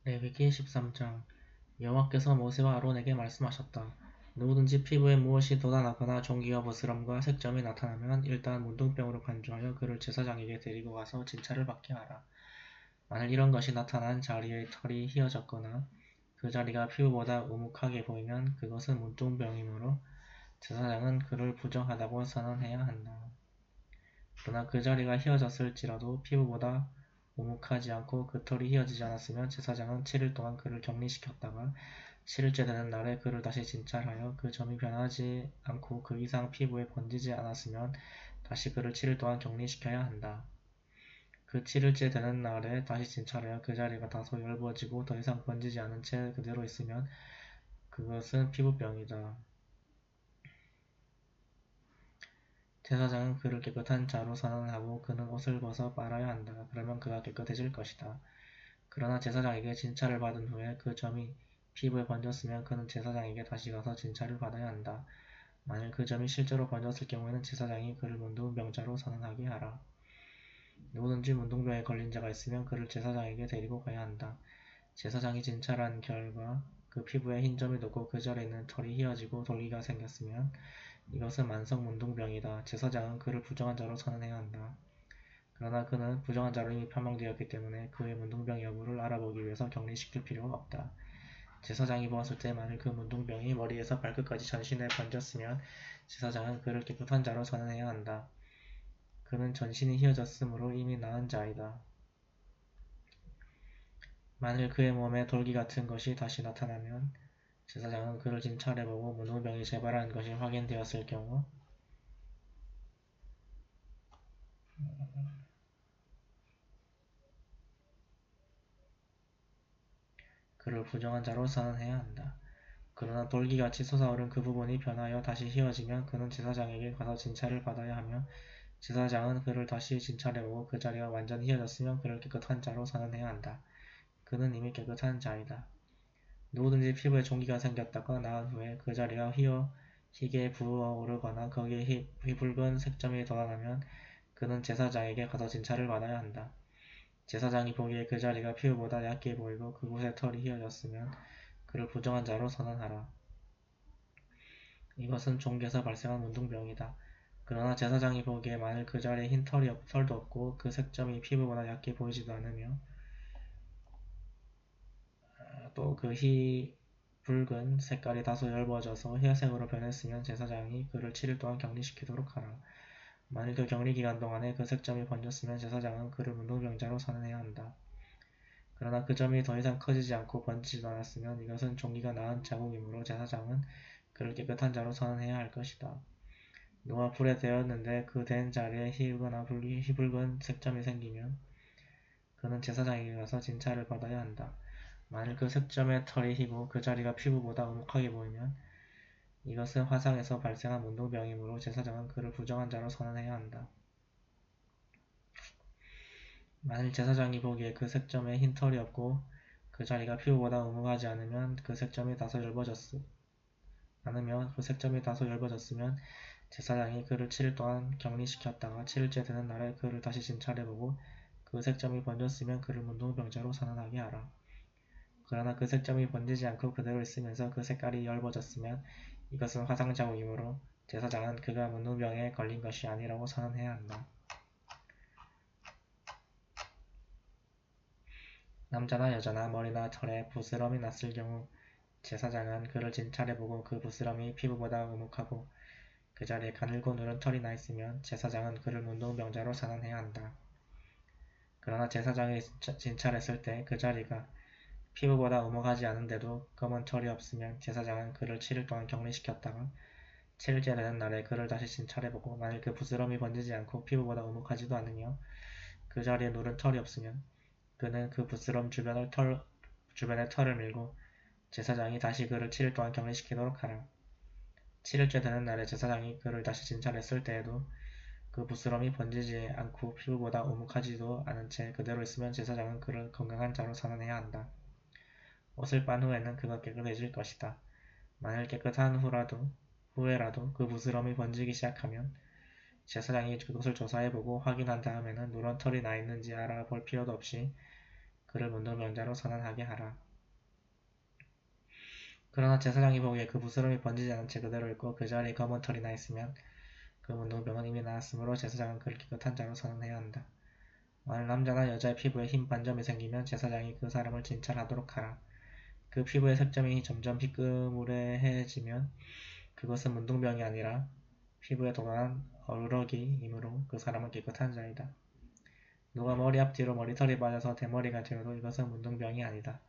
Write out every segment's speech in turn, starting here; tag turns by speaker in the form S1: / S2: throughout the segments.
S1: 레위기 13장 여호와께서 모세와 아론에게 말씀하셨다. 누구든지 피부에 무엇이 돋아나거나 종기와 부스럼과 색점이 나타나면 일단 문둥병으로 간주하여 그를 제사장에게 데리고 가서 진찰을 받게 하라. 만일 이런 것이 나타난 자리의 털이 휘어졌거나 그 자리가 피부보다 우묵하게 보이면 그것은 문둥병이므로 제사장은 그를 부정하다고 선언해야 한다. 그러나 그 자리가 휘어졌을지라도 피부보다 오목하지 않고 그 털이 휘어지지 않았으면 제사장은 7일 동안 그를 격리시켰다가 7일째 되는 날에 그를 다시 진찰하여 그 점이 변하지 않고 그 이상 피부에 번지지 않았으면 다시 그를 7일 동안 격리시켜야 한다. 그 7일째 되는 날에 다시 진찰하여 그 자리가 다소 엷어지고 더 이상 번지지 않은 채 그대로 있으면 그것은 피부병이다. 제사장은 그를 깨끗한 자로 선언하고 그는 옷을 벗어 빨아야 한다. 그러면 그가 깨끗해질 것이다. 그러나 제사장에게 진찰을 받은 후에 그 점이 피부에 번졌으면 그는 제사장에게 다시 가서 진찰을 받아야 한다. 만일 그 점이 실제로 번졌을 경우에는 제사장이 그를 문둥병자로 선언하게 하라. 누구든지 문둥병에 걸린 자가 있으면 그를 제사장에게 데리고 가야 한다. 제사장이 진찰한 결과 그 피부에 흰 점이 돋고 그 자리에 있는 털이 휘어지고 돌기가 생겼으면 이것은 만성 문둥병이다. 제사장은 그를 부정한 자로 선언해야 한다. 그러나 그는 부정한 자로 이미 판명되었기 때문에 그의 문둥병 여부를 알아보기 위해서 격리시킬 필요가 없다. 제사장이 보았을 때 만일 그 문둥병이 머리에서 발끝까지 전신에 번졌으면 제사장은 그를 깨끗한 자로 선언해야 한다. 그는 전신이 휘어졌으므로 이미 나은 자이다. 만일 그의 몸에 돌기 같은 것이 다시 나타나면 제사장은 그를 진찰해보고 문둥병이 재발한 것이 확인되었을 경우 그를 부정한 자로 선언해야 한다. 그러나 돌기같이 솟아오른 그 부분이 변하여 다시 휘어지면 그는 제사장에게 가서 진찰을 받아야 하며 제사장은 그를 다시 진찰해보고 그 자리가 완전히 휘어졌으면 그를 깨끗한 자로 선언해야 한다. 그는 이미 깨끗한 자이다. 누구든지 피부에 종기가 생겼다가 나은 후에 그 자리가 희게 부어오르거나 거기에 붉은 색점이 돋아나면 그는 제사장에게 가서 진찰을 받아야 한다. 제사장이 보기에 그 자리가 피부보다 얇게 보이고 그곳에 털이 휘어졌으면 그를 부정한 자로 선언하라. 이것은 종기에서 발생한 문둥병이다. 그러나 제사장이 보기에 만일 그 자리에 흰 털도 없고 그 색점이 피부보다 얇게 보이지도 않으며 또 그 붉은 색깔이 다소 엷어져서 회색으로 변했으면 제사장이 그를 7일 동안 격리시키도록 하라. 만일 그 격리 기간 동안에 그 색점이 번졌으면 제사장은 그를 문둥병자로 선언해야 한다. 그러나 그 점이 더 이상 커지지 않고 번지지도 않았으면 이것은 종기가 나은 자국이므로 제사장은 그를 깨끗한 자로 선언해야 할 것이다. 누가 불에 데웠는데 그 된 자리에 희붉은 색점이 생기면 그는 제사장에게 가서 진찰을 받아야 한다. 만일 그 색점의 털이 희고 그 자리가 피부보다 오목하게 보이면 이것은 화상에서 발생한 문둥병이므로 제사장은 그를 부정한 자로 선언해야 한다. 만일 제사장이 보기에 그 색점에 흰 털이 없고 그 자리가 피부보다 오목하지 않으면 그 색점이 다소 엷어졌으면 제사장이 그를 7일 동안 격리시켰다가 7일째 되는 날에 그를 다시 진찰해보고 그 색점이 번졌으면 그를 문둥병자로 선언하게 하라. 그러나 그 색점이 번지지 않고 그대로 있으면서 그 색깔이 엷어졌으면 이것은 화상자국이므로 제사장은 그가 문둥병에 걸린 것이 아니라고 선언해야 한다. 남자나 여자나 머리나 털에 부스럼이 났을 경우 제사장은 그를 진찰해보고 그 부스럼이 피부보다 오목하고 그 자리에 가늘고 누런 털이 나 있으면 제사장은 그를 문둥병자로 선언해야 한다. 그러나 제사장이 진찰했을 때 그 자리가 피부보다 오목하지 않은데도 검은 털이 없으면 제사장은 그를 7일 동안 격리시켰다가 7일째 되는 날에 그를 다시 진찰해보고 만일 그 부스럼이 번지지 않고 피부보다 오목하지도 않으며 그 자리에 누른 털이 없으면 그는 그 부스럼 주변에 털을 밀고 제사장이 다시 그를 7일 동안 격리시키도록 하라. 7일째 되는 날에 제사장이 그를 다시 진찰했을 때에도 그 부스럼이 번지지 않고 피부보다 오목하지도 않은 채 그대로 있으면 제사장은 그를 건강한 자로 선언해야 한다. 옷을 빤 후에는 그가 깨끗해질 것이다. 만일 깨끗한 후에라도 그 부스럼이 번지기 시작하면 제사장이 그것을 조사해보고 확인한 다음에는 누런 털이 나 있는지 알아볼 필요도 없이 그를 문둥병자로 선언하게 하라. 그러나 제사장이 보기에 그 부스럼이 번지지 않은 채 그대로 있고 그 자리에 검은 털이 나 있으면 그 문둥병은 이미 나았으므로 제사장은 그를 깨끗한 자로 선언해야 한다. 만일 남자나 여자의 피부에 흰 반점이 생기면 제사장이 그 사람을 진찰하도록 하라. 그 피부의 색점이 점점 비끄무레해지면 그것은 문둥병이 아니라 피부에 도난한 어르러기이므로 그 사람은 깨끗한 자이다. 누가 머리 앞뒤로 머리털이 빠져서 대머리가 되어도 이것은 문둥병이 아니다.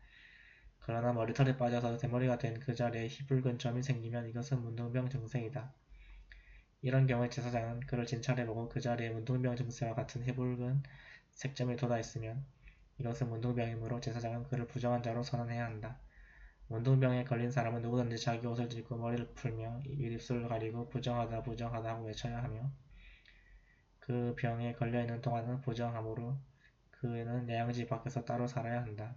S1: 그러나 머리털이 빠져서 대머리가 된 그 자리에 희붉은 점이 생기면 이것은 문둥병 증세이다. 이런 경우에 제사장은 그를 진찰해보고 그 자리에 문둥병 증세와 같은 희붉은 색점이 돋아있으면 이것은 문둥병이므로 제사장은 그를 부정한 자로 선언해야 한다. 문둥병에 걸린 사람은 누구든지 자기 옷을 찢고 머리를 풀며 입술을 가리고 부정하다 부정하다 하고 외쳐야 하며 그 병에 걸려있는 동안은 부정하므로 그는 내양지 밖에서 따로 살아야 한다.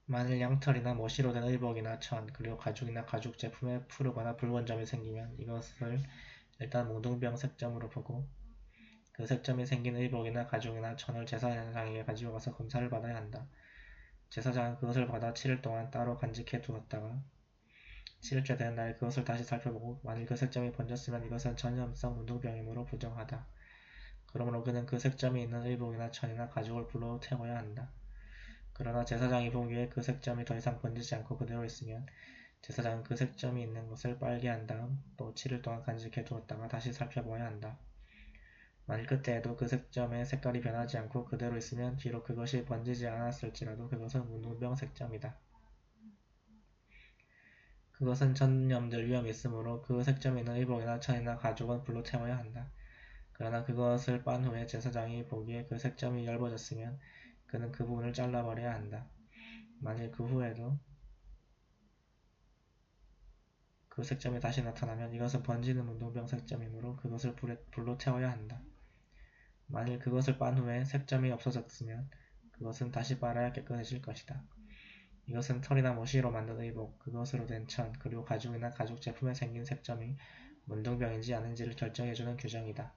S1: 만일 양털이나 모시로 된 의복이나 천, 그리고 가죽이나 가죽 제품에 푸르거나 붉은 점이 생기면 이것을 일단 문둥병 색점으로 보고 그 색점이 생긴 의복이나 가죽이나 천을 제사장에게 가지고 가서 검사를 받아야 한다. 제사장은 그것을 받아 7일 동안 따로 간직해 두었다가 7일째 되는 날 그것을 다시 살펴보고 만일 그 색점이 번졌으면 이것은 전염성 문둥병이므로 부정하다. 그러므로 그는 그 색점이 있는 의복이나 천이나 가죽을 불로 태워야 한다. 그러나 제사장이 보기에 그 색점이 더 이상 번지지 않고 그대로 있으면 제사장은 그 색점이 있는 것을 빨게 한 다음 또 7일 동안 간직해 두었다가 다시 살펴보아야 한다. 만일 그때에도 그 색점의 색깔이 변하지 않고 그대로 있으면 비록 그것이 번지지 않았을지라도 그것은 문둥병 색점이다. 그것은 전염될 위험이 있으므로 그 색점이 있는 의복이나 천이나 가죽은 불로 태워야 한다. 그러나 그것을 빤 후에 제사장이 보기에 그 색점이 엷어졌으면 그는 그 부분을 잘라버려야 한다. 만일 그 후에도 그 색점이 다시 나타나면 이것은 번지는 문둥병 색점이므로 그것을 불로 태워야 한다. 만일 그것을 빤 후에 색점이 없어졌으면 그것은 다시 빨아야 깨끗해질 것이다. 이것은 털이나 모시로 만든 의복, 그것으로 된 천, 그리고 가죽이나 가죽 제품에 생긴 색점이 문둥병인지 아닌지를 결정해주는 규정이다.